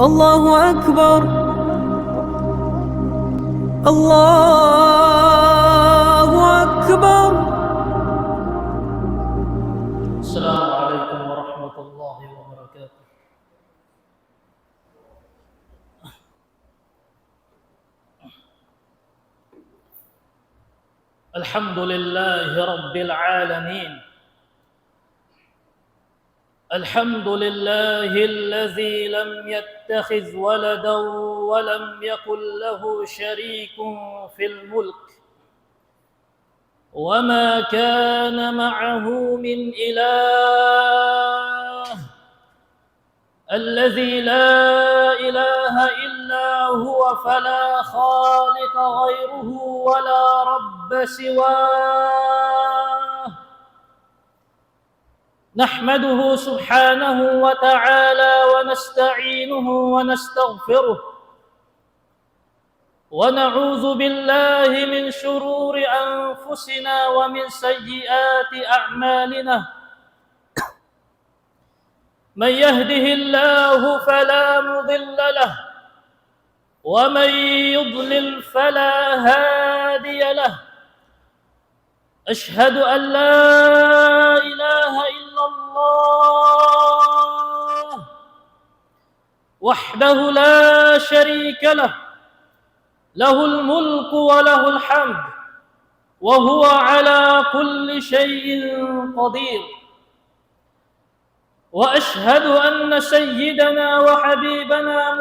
الله أكبر. الله أكبر. السلام عليكم ورحمة الله وبركاته. الحمد لله رب العالمين. الحمد لله الذي لم يتخذ ولدا ولم يكن له شريك في الملك وما كان معه من إله، الذي لا إله إلا هو فلا خالق غيره ولا رب سواه. نحمده سبحانه وتعالى ونستعينه ونستغفره ونعوذ بالله من شرور أنفسنا ومن سيئات أعمالنا. من يهده الله فلا مضل له ومن يضلل فلا هادي له. أشهد أن لا إله إلا الله وحده لا شريك له، له الملك وله الحمد وهو على كل شيء قدير. وأشهد أن سيدنا وحبيبنا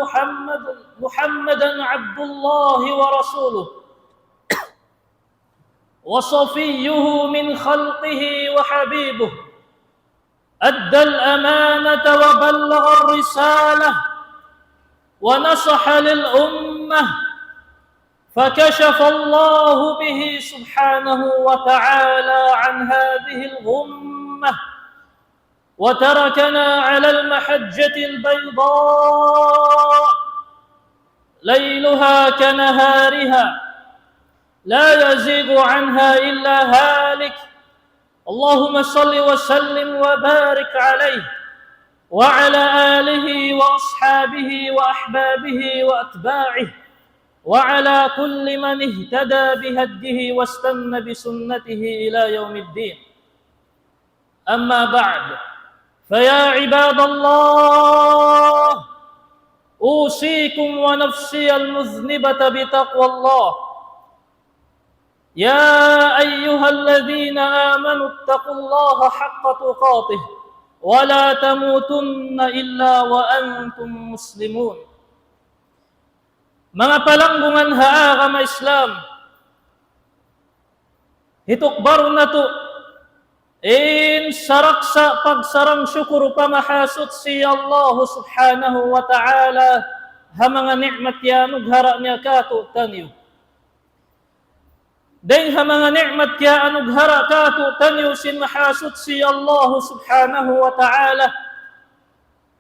محمدًا عبد الله ورسوله وصفيه من خلقه وحبيبه، أدى الأمانة وبلغ الرسالة ونصح للأمة، فكشف الله به سبحانه وتعالى عن هذه الغمة وتركنا على المحجة البيضاء ليلها كنهارها لا يزيغ عنها إلا هالك. اللهم صل وسلم وبارك عليه وعلى آله وأصحابه وأحبابه وأتباعه وعلى كل من اهتدى بهديه واستنى بسنته إلى يوم الدين. أما بعد، فيا عباد الله، أوصيكم ونفسي المذنبة بتقوى الله. يا أيها الذين آمنوا اتقوا الله حق تقاته ولا تموتن إلا وأنتم مسلمون. Mga palanggungan haagama Islam, hitukbar na to in saraksa pagsarang syukur pamahasot si Allah subhanahu wa ta'ala ha mga nikmat yanug hara niya kato tanyo. Dahil ha mga nikmat kaya anughara kato tanyo sin mahasot si Allah subhanahu wa ta'ala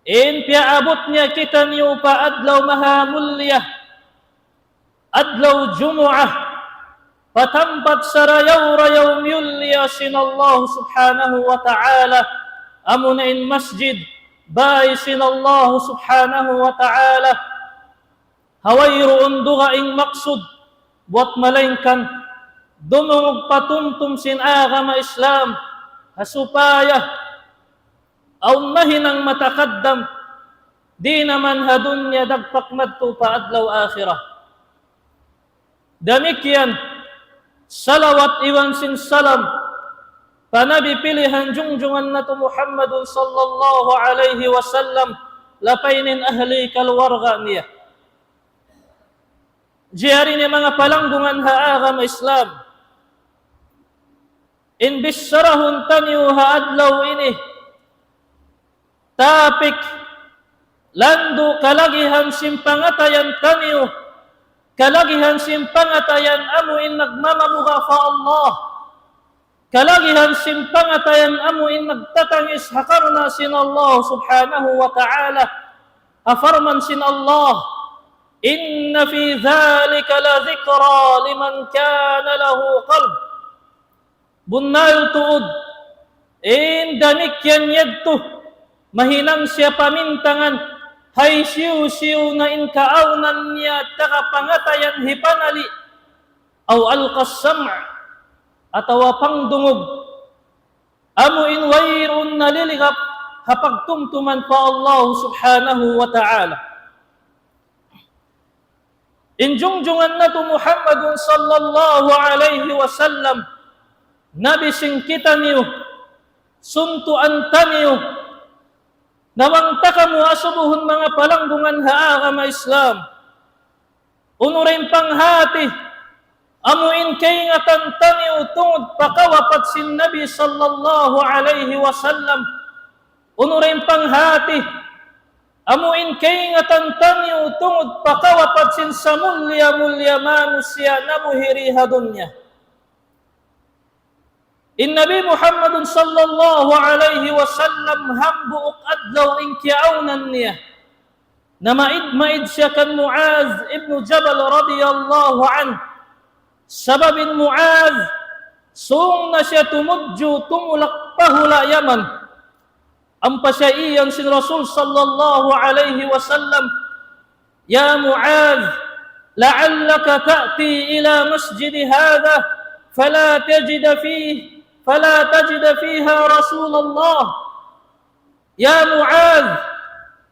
in piaabot niya kita niyo pa adlaw mahamulyah adlaw jumu'ah patampat sarayaw-rayaw myulya sin Allah subhanahu wa ta'ala amunain masjid bay sin Allah subhanahu wa ta'ala hawayro unduga ing maksud buat malingkan dumungog patumtum sin agama Islam hasupaya aunahin ang matakaddam di naman hadunya dagpak madto pa adlaw akhirah. Demikian salawat iwan sin salam panabi pilihan jungjungan na to Muhammadun sallallahu alaihi wasallam lapainin ahli kalwarga niya. Jiyari ni mga palanggungan haagama Islam in bisarahun tanyo haadlaw ini tapik lando kalagihan simpangatayan tanyo kalagihan simpangatayan amo in nagmamamuha fa Allah kalagihan simpangatayan amo in nagtatangis hakarna sin Allah subhanahu wa ta'ala afarman sin Allah inna fi dhalika la dhikra liman kana lahu qalb bunnayo tuod in damikyan yadto mahinang siya pamintangan hay siw-siw na inkaunan niya takapangatayan hipanali aw alqas sam' atawa pangdungog amo in wayrun naliligap hapagtumtuman pa Allah subhanahu wa ta'ala. Injungjungan na to Muhammadun sallallahu alaihi wasallam nabi singkita niyo suntuan taniyo nawang takamu asubuhun mga palanggungan haagama Islam unurin panghati amuin kay nga tantaniw tungod pakawapat sin Nabi sallallahu alaihi wasallam unurin panghati amuin kay nga tantaniw tungod pakawapat sin sa mulya-mulya manusia nabuhiri hadunya. In Nabi Muhammadun sallallahu alaihi wasallam hambuuk adlaw inkiaunan niya na maid siya kan Muaz ibn Jabal radiyallahu anhu. Sababin Muaz, sung na siya tumudjo, tumulak pahula Yaman. Ang pasyaiyan sin Rasul sallallahu alaihi wasallam, Ya Muaz, la'allaka ta'ti ila masjid hadha, fala tajid fiha Rasulullah. Ya Muaz,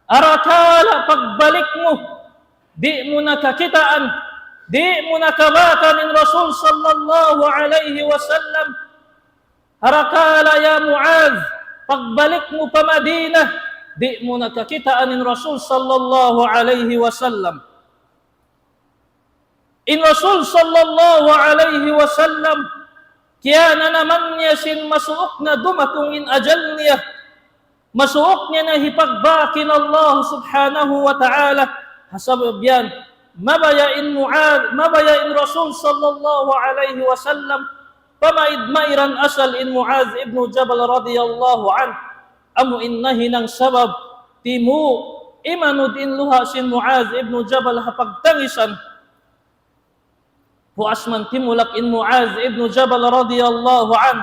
arakala pagbalik mo, di mo nakakitaan, di mo nakabata min Rasul sallallahu alaihi wasallam. Harakala ya Muaz, pagbalik mo pa Madina, di mo nakakitaan min Rasul sallallahu alaihi wasallam. In Rasul sallallahu alaihi wasallam, kaya na naman niya sin masuok na dumatungin ajal niya. Masuok niya na hipagbakin Allah subhanahu wa ta'ala. Hasabab yan, mabayain Mu'ad, mabayain Rasul sallallahu alaihi wasallam, pamaid-mairan asal in Mu'az ibn Jabal radiyallahu an, amu innahi ng sabab, timu, imanud in luha sin Mu'az ibn Jabal hapagtangisan, puasman timulak in Mu'az ibn Jabal radiyallahu an,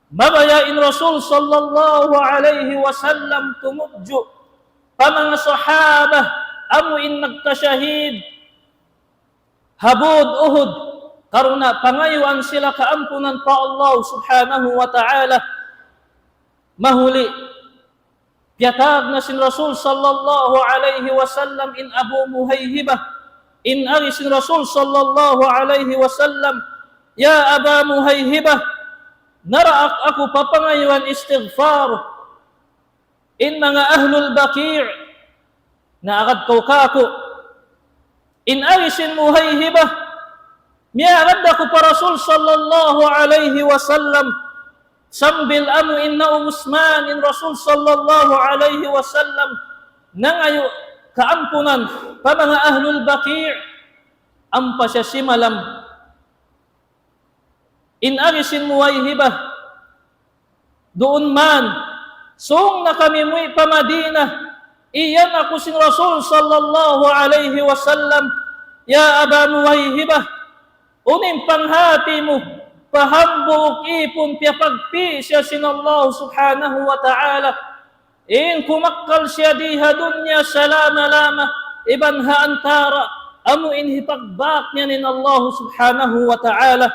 mabayain Rasul sallallahu alaihi wasallam tumudjo, pamang sahabah, amu in nagtasyahid habod Uhud karuna pangayuan sila kaampunan pa Allah subhanahu wa ta'ala mahuli piyatag na sin Rasul sallallahu alaihi wasallam in Abu Muhaihibah in ari sin Rasul sallallahu alaihi wasallam, Ya Aba Muhaihibah, naraak ako papangayuan istighfar in mga ahlul Baqi' na agad kako in arisin Muhaihibah miagad ako pa Rasul sallallahu alaihi wasallam sambil amu inna Usman in Rasul sallallahu alaihi wasallam nangayo kaampunan pa mga ahlul Baqi' ampa siya simalam in arisin Muhaihibah doon man sung na kami mu'y pa Madina iyan ako sin Rasul sallallahu alaihi wasallam, Ya Aba Muhaihibah, unim panghati mo, pahambuk ipon piyapagpi siya sin Allah subhanahu wa ta'ala, in kumakkal siya diha dunya salama-lama, iban haantara, amu in hipagbak niya nin Allah subhanahu wa ta'ala,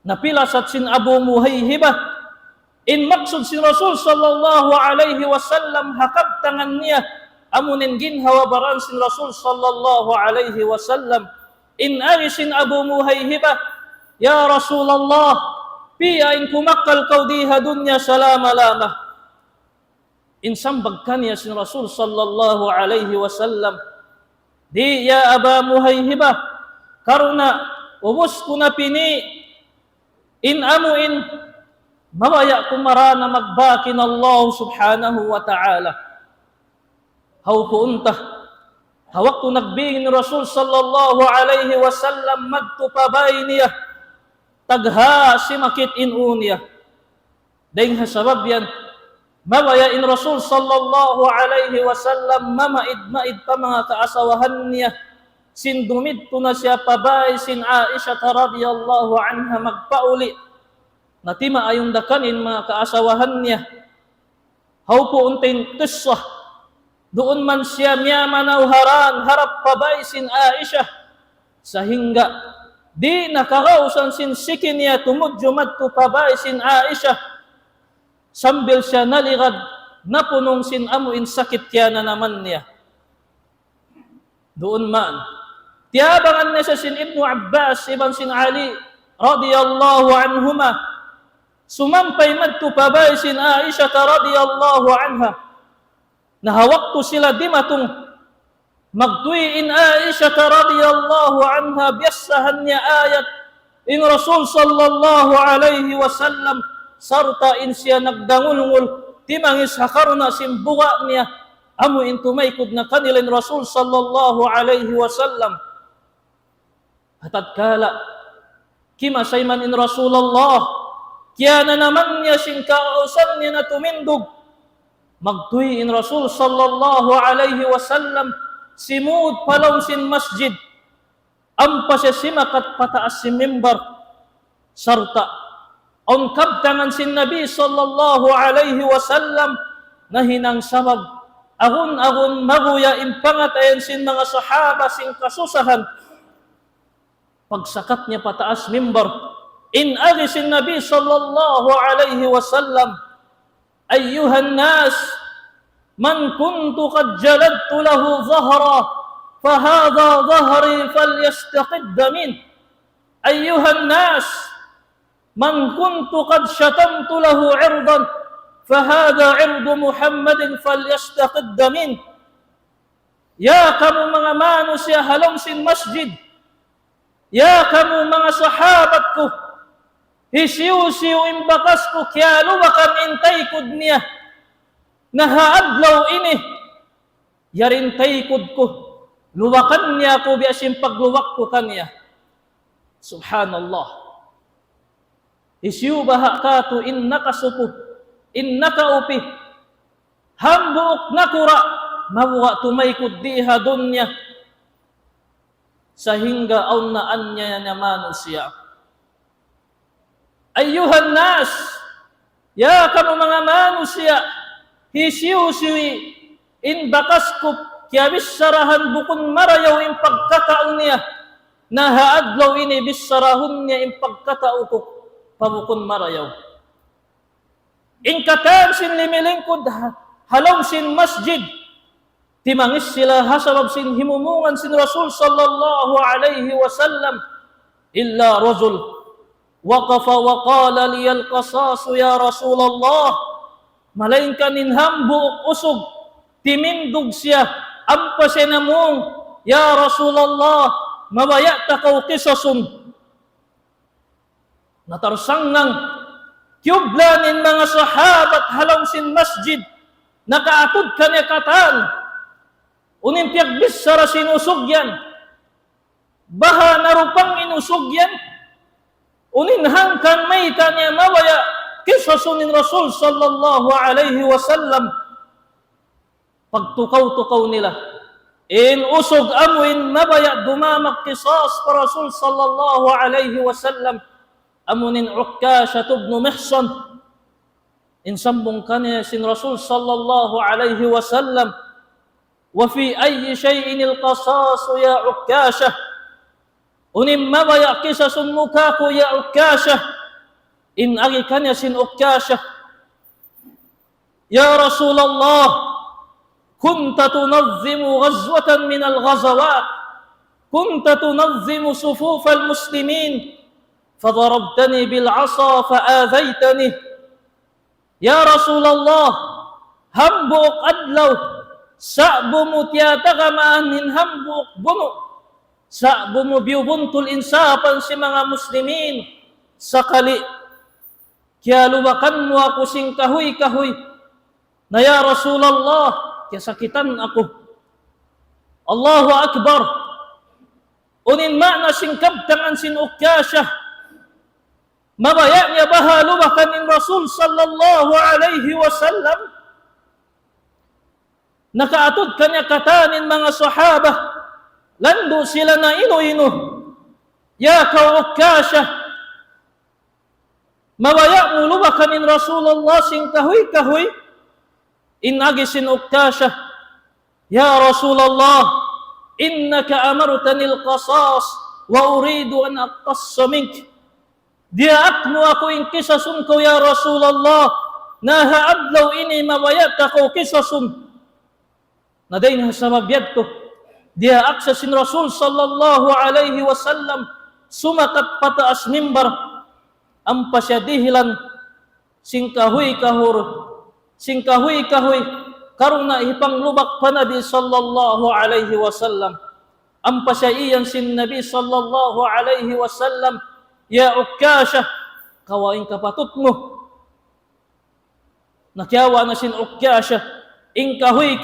napilasat sin Abu Muhaihibah, in maksud si Rasul sallallahu alaihi wasallam hakab tangan niya amunin ginhawa baran si Rasul sallallahu alaihi wasallam in arisin Abu Muhaihibah, Ya Rasulullah, piya in kumakal kau diha dunya salama-lama. In sambag kaniya si Rasul sallallahu alaihi wasallam, di ya Aba Muhaihibah, karuna ubos ko na pini in amuin mawaya kumarana magbakin Allah subhanahu wa ta'ala. Haw puunta, hawak ko nagbingin Rasul sallallahu alaihi wasallam magtupabay niya, tagha si makit inuniya. Dahil hasabab yan, mawaya in Rasul sallallahu alaihi wasallam mamaid-maid pa mga kaasawahan niya, sindumid ko na siya pabay sin Aisha radiyallahu anha magpauli, natima ayong dakanin mga kaasawahan niya. Haw po unting kisah doon man siya miya manawharan harap pabay sin Aisha sa hingga di nakakausan sin sikin niya tumudyo madto pabay sin Aisha sambil siya naligad na punong sin amuin sakit kya na naman niya. Doon man tiyabangan niya sa sin Ibnu Abbas ibang sin Ali radiyallahu anhuma sumampay madto pabay sin Aisha radiyallahu anha nahawak to sila di matong magtuyin Aisha radiyallahu anha biyasahan niya ayat in Rasul sallallahu alaihi wasallam sarta in siya nagdangulngul timangis hakaruna simbuga niya amu in tumaykod na kanilin Rasul sallallahu alaihi wasallam hatatkala kimasay man in Rasulullah kaya na naman niya singkausan niya na tumindog magtuy in Rasul sallallahu alaihi wasallam simud palaw sin masjid ampa siya simakat pataas si mimbar sarta on kabtangan sin Nabi sallallahu alaihi wasallam na hinang samag agun maguya impangat ayan sin mga sahaba sin kasusahan pagsakat niya pataas mimbar in agi sin Nabi sallallahu alaihi wasallam ayyuhan nas man kuntu qad jaladtu lahu dhahra fahadha dhahri falyastaqid min ayyuhan nas man kuntu qad shatamtu lahu irdan fahadha irdu Muhammadin falyastaqid min ya kamu mga manus ya halong sin masjid ya kamu mga sahabat ko hisiw-siw imbakas ko kaya luwakan intaykod niya nahaadlaw ini yarintaykod ko luwakan niya ko biasim pagluwak ko kanya subhanallah hisiw baha ka to innaka supo innaka upi hambuok nakura mabuha tumaykod diha dunya sa hingga aw naan niya naman siya ayyuhan nas ya kamu mga manusia hisiw-siwi in bakas ko kaya bisarahan bukun marayaw in pagkataon niya nahaadlaw ini bisarahon niya in pagkatao ko pabukun marayaw in katan sin limilingkod halaw sin masjid timangis sila hasabab sin himumungan sin Rasul sallallahu alaihi wasallam illa rajul waqafa wa qala liyal qasas ya Rasulullah malainkan inhambu usog timindog siya ampa siya namong ya Rasulullah mabaya takaw kisasun natarsangang kiyublanin mga sahabat halang sin masjid nakaatod kanya katan unimpiyag bisara sinusog yan baha narupang inusog yan uninhang kan may tanya mawaya kisasunin Rasul sallallahu alaihi wasallam pagtukaw-tukaw nila in usog amuin mabaya dumamak kisas pa Rasul sallallahu alaihi wasallam amunin Ukasha ibn Mihsan in sambong kanya sin Rasul sallallahu alaihi wasallam wa fi ayyi shay'in al-qasas ya Ukasha unim mabaya kisasun muka ko ya Ukasha in agi kanya sin Ukasha ya Rasulullah kunta tunazzimu ghazwatan min al-ghazawat kunta tunazzimu sufuf al-muslimin fadarabtani bil-'asa fa'adhaytani ya Rasulullah hambuok adlaw sa'bu mo tiyatagamaan hambuok buno sa bumubiyubuntul insapan si mga muslimin sakali kaya luwakan mo ako sing kahoy-kahoy na ya Rasulullah kaya sakitan ako Allahu Akbar unin ma'na sing kabtangan sin Ukasha mabaya niya baha luwakan in Rasul sallallahu alaihi wasallam nakaatod kanya katanin mga sahaba lando sila na ino-ino ya ka Ukasha mabaya mo luwakan in Rasulullah sing kahoy-kahoy inagi sin Ukasha Ya Rasulullah, innaka amartani al-qasas wa uridu an aqtassa mink. Diaak mo ako in kisasun ko, ya Rasulullah. Nahaadlaw ini mawayat ako kisasun. Nadain sa mabiyad to. Diaak sa sin Rasul sallallahu alaihi wasallam. Sumakat pataas mimbar. Ang pasyadihilan. Singkahuy kahuy. Karuna ipanglubak pa Nabi sallallahu alaihi wasallam. Ang pasya'iyan sin Nabi sallallahu alaihi wasallam. Ya Ukkasha, kawain kapatut mo. Nakyawa na sin Ukkasha. In kahuy.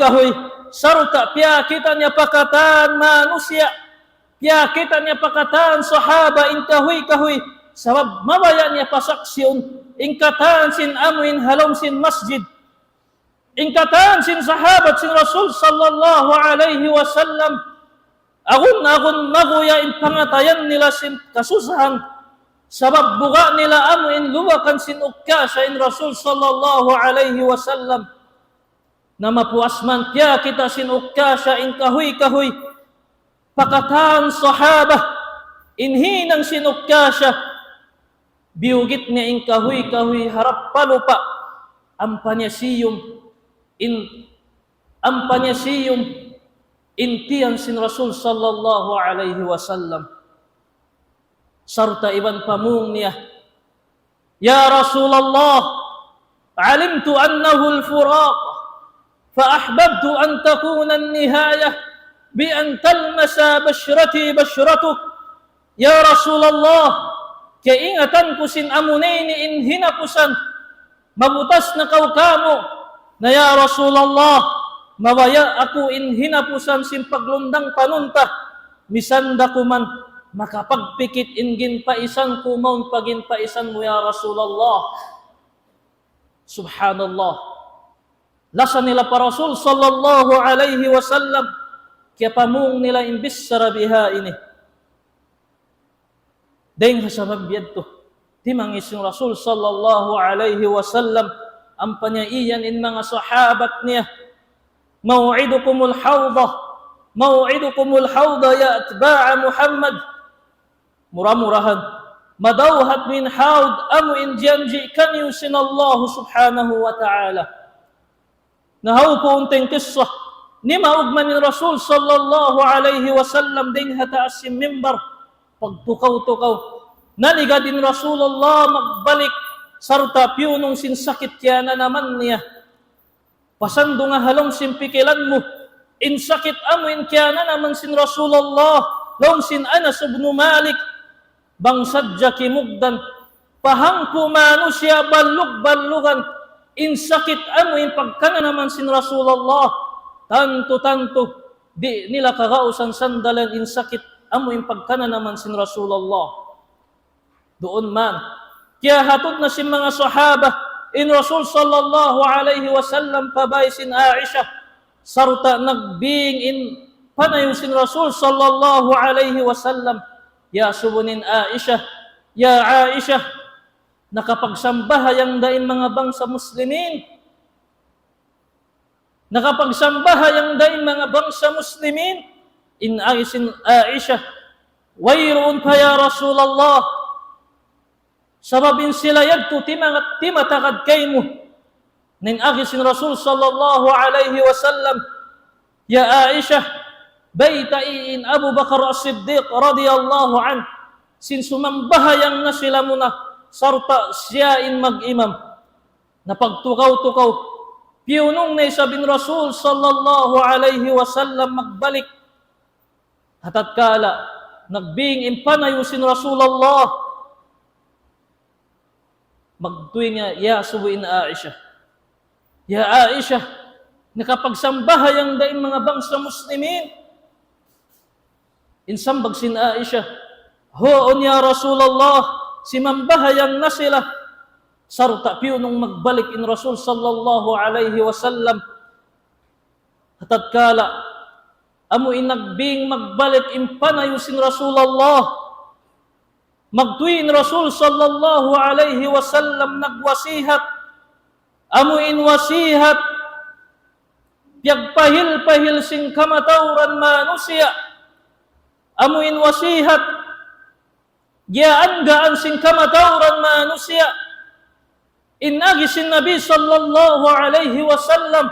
Sarta piyakita niya pakatan manusya. Piyakita niya pakatan sahaba in kahuy. Sabab mabaya niya pasaksyon. In katan sin amuin halom sin masjid. In katan sin sahabat sin Rasul sallallahu alaihi wasallam. Agun maguya in pangatayan nila sin kasusahan. Sabab buga nila amuin luwakan sin Ukkasha in Rasul sallallahu alaihi wasallam. Na mapuasman kya kita sin Ukkasha in kahuy. Pakatan sahaba in hinang sin Ukkasha. Biugit niya in kahuy harap palupa. Ampanyasiyum intiyan sin Rasul sallallahu alaihi wasallam. Sarta iban pamung niya, Ya Rasulullah, alimtu annahu al-furaq, فأحببت أن تكون النهاية بأن تلمس بشرتي بشرتك. يا رسول الله, kaingatan ko sin amunay ni inhina ko san, mabutas na kamo, na ya Rasulullah, mawaya ako inhina po san sin paglundang panunta, misanda ko man, makapagpikit ingin paisan ko maun pagin paisan mo ya Rasulullah. Subhanallah. Lasa nila pa Rasul sallallahu alaihi wasallam, kaya pamung nila imbis sarabiha ini. Dahil sa mabiyad to, timangis yung Rasul sallallahu alaihi wasallam, ang panyaiyan in mga sahabat niya, maw'idukumul hawda ya atba'a Muhammad. Murah-murahan, madawhat min hawd amu in janji kanyu sin Allah subhanahu wa ta'ala. Nahaw po unteng kisah, ni maugman ni Rasul sallallahu alaihi wasallam din hataas si mimbar, pagtukaw-tukaw. Naliga din Rasulullah magbalik, sarta piyunong sinsakit kaya na naman niya. Pasando nga halong simpikilan mo, insakit amuin kaya na naman sin Rasulullah, long sin Anas ibn Malik, bangsadya kimugdan, pahangko mano siya balug-balugan, insakit amuin pagkana naman sin Rasulullah, tanto, di nila kagausan sandalan, insakit amuin pagkana naman sin Rasulullah. Doon man, kaya hatod na si mga sahaba, in Rasul sallallahu alaihi wasallam pabay sin Aisha, sarta nagbing in panayon sin Rasul sallallahu alaihi wasallam, ya subunin Aisha, ya Aisha, nakapagsambahayang dain mga bangsa muslimin, nakapagsambahayang dain mga bangsa muslimin, in sin Aisha, wayroon pa ya Rasulullah, sababin sila yagto timatakad kay mo. Ning agisin Rasul sallallahu alaihi wasallam, ya Aisha, baytain Abu Bakar as-Siddiq radiyallahu an, sin sumambahayang na sila muna, sarta siyain mag-imam. Napagtukaw-tukaw, piyunong na isabing Rasul sallallahu alaihi wasallam magbalik. Hatatkala, nagbing impanayusin Rasulullah, magtuwi niya, ya subuin Aisha. Ya Aisha, nakapagsambahayang daing mga bangsa muslimin. Insambag sin Aisha, hoon ya Rasulullah, simambahayang na sila. Sarta piyunong magbalik in Rasul sallallahu alaihi wasallam. Hatatkala, amuin nagbing magbalik impanayusin Rasulullah. Magtuin Rasul sallallahu alaihi wasallam nagwasihat, amuin wasihat, piyagpahil-pahil sing kamatawran manusia, amuin wasihat, gaan sing kamatawran manusia, inagi sin Nabi sallallahu alaihi wasallam,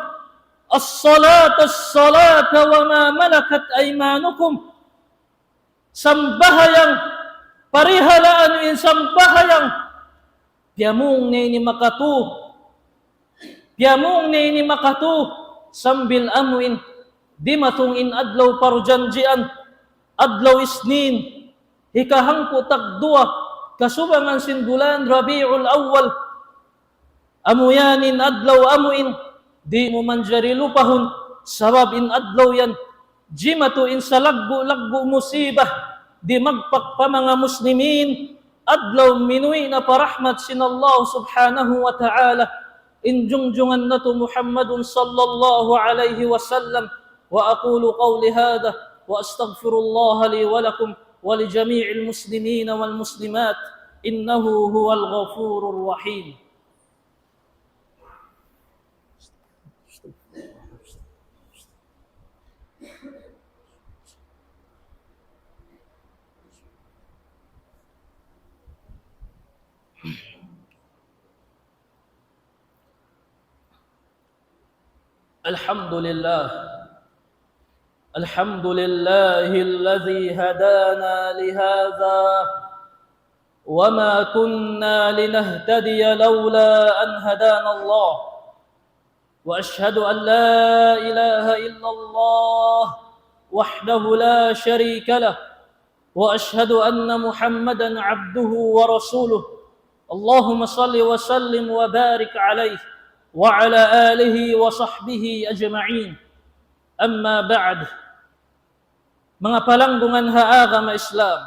as-salata wa ma malakat aymanukum, sambahayang parihalaan in sambahayang piamong ni makatu sambil amuin di matungin adlaw parujanjian adlaw isnin hikahangko tagdua kasubangan sin bulan Rabiul Awwal, amuyanin adlaw amuin di mo manjari lupahon sabab in adlaw yan jimatu in sa lagbo musibah di magpak pa mga muslimin adlaw minuwi na parahmat sin Allah subhanahu wa ta'ala, injungjungan na to Muhammadun sallallahu alaihi wasallam. Wa aqulu qawli hadha wa astaghfirullah li wa lakum wa li jami'il muslimina wal muslimat innahu huwal ghafurur rahim. الحمد لله الذي هدانا لهذا وما كنا لنهتدي لولا أن هدانا الله وأشهد أن لا إله إلا الله وحده لا شريك له وأشهد أن محمدا عبده ورسوله اللهم صل وسلم وبارك عليه وعلى آله وصحبه أجمعين. أما بعد, mga palanggungan haaga ma Islam,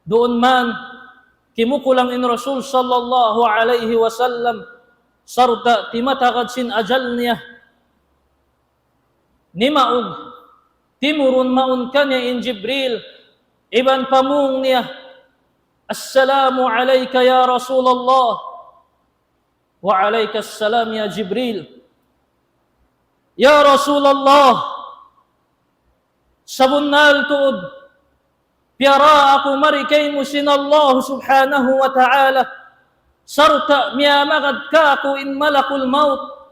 doon man kimukulang in Rasul sallallahu alaihi wasallam sarta timatagad sin ajal niya ni maug timurun maun kanya in Jibril iban pamung niya, assalamu alayka ya Rasulullah wa alayka assalam ya Jibril. Ya Rasulullah, sabunnal tuod piara ako marikay mo sin Allah subhanahu wa ta'ala sarta miyamagad ka ako in malakul maut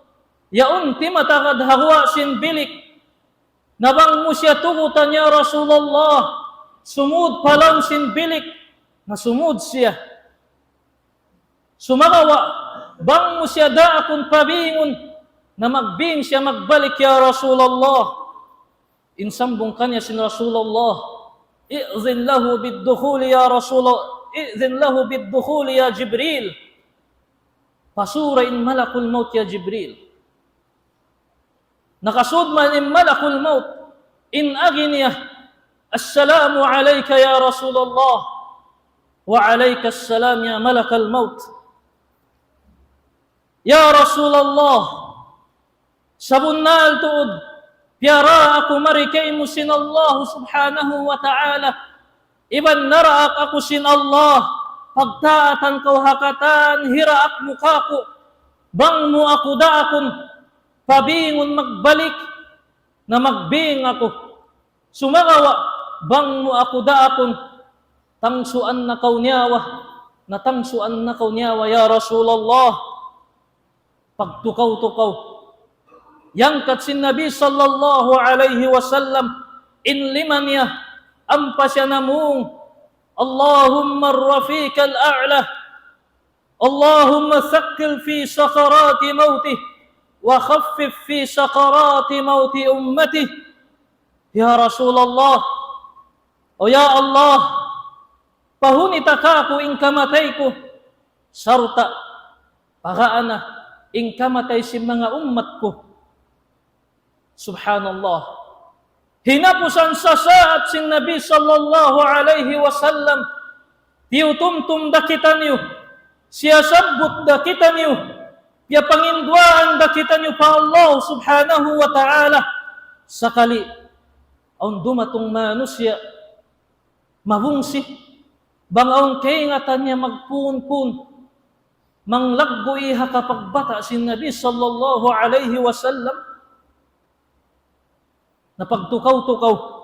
yaun timatagad hawa sin bilik nabang mo siya tugutan ya Rasulullah sumud palang sin bilik na sumud siya sumagawa bang mo siya da akong pabingon na magbing siya magbalik ya Rasulullah. Insambong kanya sin Rasulullah, i'zin lahu bid-dukhuli ya Rasulullah, i'zin lahu bid-dukhuli ya Jibril. Pasura in malakul maut ya Jibril. Nakasud man in malakul maut in aginiya, assalamu alayka ya Rasulullah wa alayka assalam ya malakal maut. Ya Rasulullah, sabunnal tuod, piara ako marikay mo sin Allah subhanahu wa ta'ala, iban naraak ako sin Allah, pagtaatan kau hakatan, hiraak mukako, bang mo ako daakon, pabingon magbalik, na magbing ako, sumagawa, bang mo ako daakon, tangsuan na kaunyawa, na tangsuan na kaunyawa, ya Rasulullah, pagtukaw-tukaw. Yangkat sin Nabi sallallahu alaihi wasallam in liman niya ampa siya namung Allahumma ar-rafiq al-a'la Allahumma thaqqil fi sakarati mautih wa khaffif fi sakarati mauti ummatih. Ya Rasulullah, o ya Allah, pahunita ka ko in kamatay ko sarta pagaana in kamatay si mga ummat ko. Subhanallah. Hinapusan sa saat sin Nabi sallallahu alaihi wasallam, tiutumtum dakitan niyo, siya sabot dakitan niyo, piya pangindwaan dakitan niyo pa Allah subhanahu wa ta'ala, sakali, ang dumatong manusia, mabungsi, bang ang kaingatan niya magpun-pun, manglaggo iha kapagbata si Nabi sallallahu alaihi wasallam, na pagtukaw-tukaw,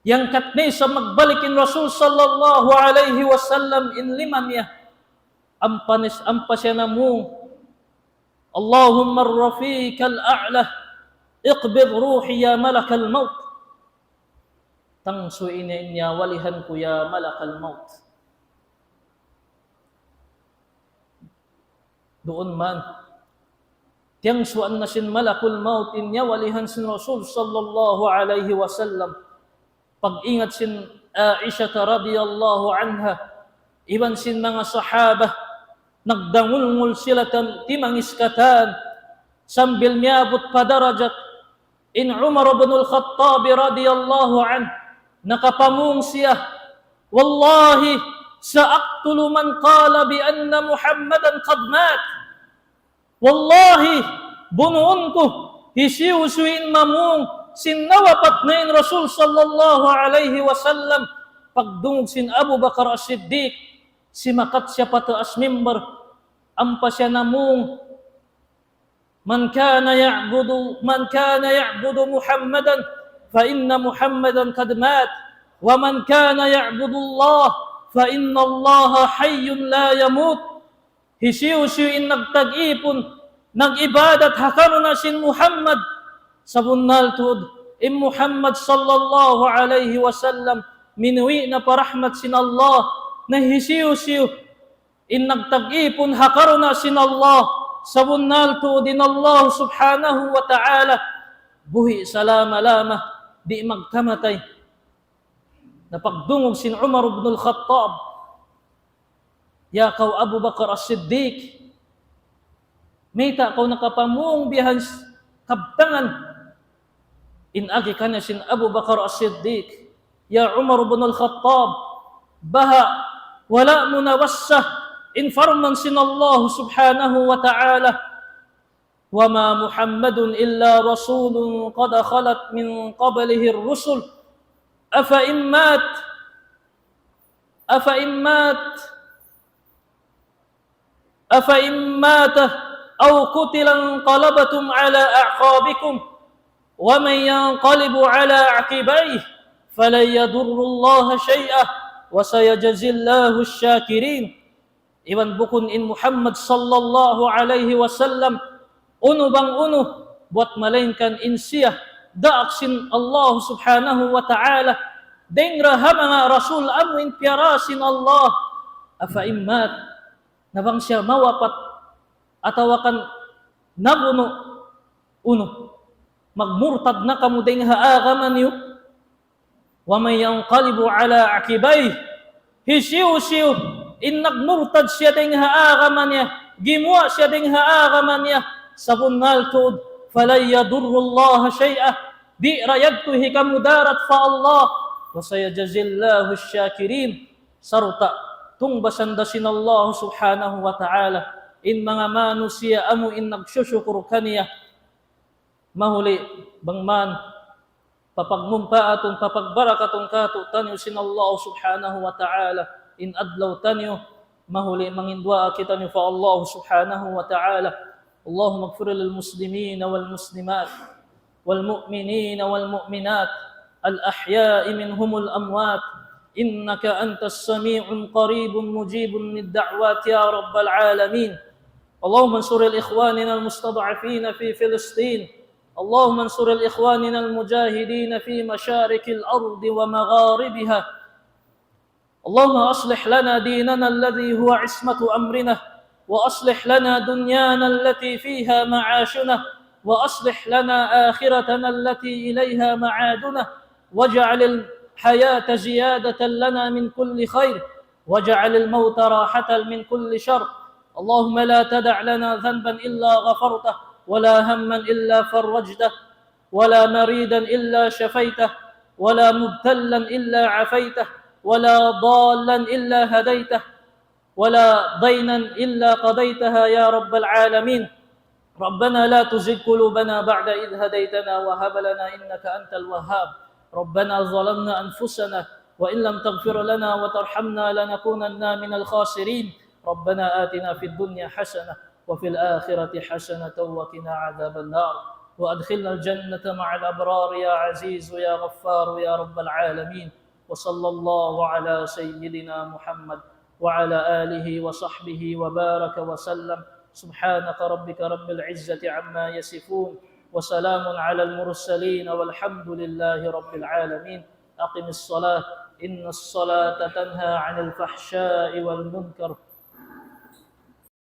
yang katni sa magbalikin Rasul sallallahu alaihi wasallam in liman niya, ampasya na mo, Allahumma ar-rafiq al-a'la, iqbid ruhi ya malak al-maut, tangsuin niya walihan ko ya malak al-maut. Doon man, tiyang suan na sin malakul maut inya walihan sin Rasul sallallahu alaihi wasallam. Pag-ingat sin Aisha radhiyallahu anha, iban sin mga sahaba, nagdangulngul sila timang iskatan, sambil miabot pa darajat in Umar ibn al-Khattab radhiyallahu anhu, nakapamung siya, wallahi sa'aqtulu man qala bi anna Muhammadan qad mat. Wallahi, bunuon ko, hisiusuin mamung, sinawapat na in Rasul sallallahu alaihi wasallam, pagdungog sin Abu Bakar as-Siddiq, simakat siya pataas mimbar, ampa siya namung, man kana ya'budu Muhammadan, fa inna Muhammadan qad mat, wa man kana ya'budu Allah, fa inna Allah hayyun la yamut. Hisiu-siuin nagtag-ipon, nag-ibadat hakano na sin Muhammad, sabunnal tuod, Muhammad sallallahu alaihi wasallam, minuwi na parahmat sin Allah, na hisiu-siu, in nagtag-ipon hakano na sin Allah, sabunnal tuod in Allah subhanahu wa ta'ala, buhi salama-lama, di magkamatay. Napagdungog sin Umar ibn al-Khattab, ya kau Abu Bakar as-Siddiq, mita kau nakapamung bihan kabtangan, inagi ka na sin Abu Bakar as-Siddiq, ya Umar ibn al-Khattab, baha wala mo nawassa, infarman sin Allah subhanahu wa ta'ala, wa ma Muhammadun illa rasulun qad khalat min qablihi ar-rusul, afa immat أو قتل انقلبتم على أعقابكم ومن ينقلب على عقبيه فلن يضر الله شيئا وسيجزي الله الشاكرين. Iwan bukun in Muhammad sallallahu alaihi wasallam, uno bang uno, buat malainkan in siya, daaksin Allah subhanahu wa ta'ala, dengra mga rasul amu in piarasin Allah, afa immat, nabang siya mawapat, atawakan nabuno, uno, magmurtad na kamu ding haagaman yu, wa may yanqalibu ala akibay, hisiu-siu, in nagmurtad siya ding haagaman niya, gimwa siya ding haagaman niya, sabunnal tuod, falay yadurrullaha shay'ah, di rayagtuhi kamudarat fa Allah, wa sayajazillahu syakirin, sarta tungbasan dasin Allah subhanahu wa ta'ala, in mga manusia amu in nagsusyukur kaniya, mahuli bangman, papagmumpaatong papagbarakatong kato, tanyo sin Allah subhanahu wa ta'ala, in adlaw tanyo, mahuli mangindwa kita niyo fa Allah subhanahu wa ta'ala. Allahumma ighfir lil muslimin wal muslimat wal mu'minin wal mu'minat al ahya'i minhum al amwat, innaka antas sami'un qaribun mujibun lid da'wat ya rabbal alamin. Allahumma ansur al ikhwanina al mustad'afin fi Filistin, Allahumma ansur al ikhwanina al mujahidin fi masharik al ard wa magharibiha. Allahumma aslih lana dinana alladhi huwa ismatu amrina, wa aslih lana dunyana allati fiha ma'ashuna, wa aslih lana akhiratana allati ilayha ma'aduna, waj'al al hayata ziyadatan lana min kulli khair, waj'al al mauta rahatan min kulli shar. Allahumma la tada' lana dhanban illa ghafartah, wa la hamman illa farajtah, wa la maridan illa shafaytah, wa la mubtallan illa afaytah, wa la dallan illa hadaytah, wa la daynan illa qadaytaha ya rabbal alamin. ربنا لا تزغ قلوبنا بعد إذ هديتنا وهب لنا إنك أنت الوهاب. ربنا ظلمنا أنفسنا وإن لم تغفر لنا وترحمنا لنكونن من الخاسرين. ربنا آتنا في الدنيا حسنة وفي الآخرة حسنة وقنا عذاب النار وأدخلنا الجنة مع الأبرار يا عزيز يا غفار يا رب العالمين. وصلى الله على سيدنا محمد وعلى آله وصحبه وبارك وسلم. سبحانك ربك رب العزة عما يصفون وسلام على المرسلين والحمد لله رب العالمين. أقم الصلاة إن الصلاة تنهى عن الفحشاء والمنكر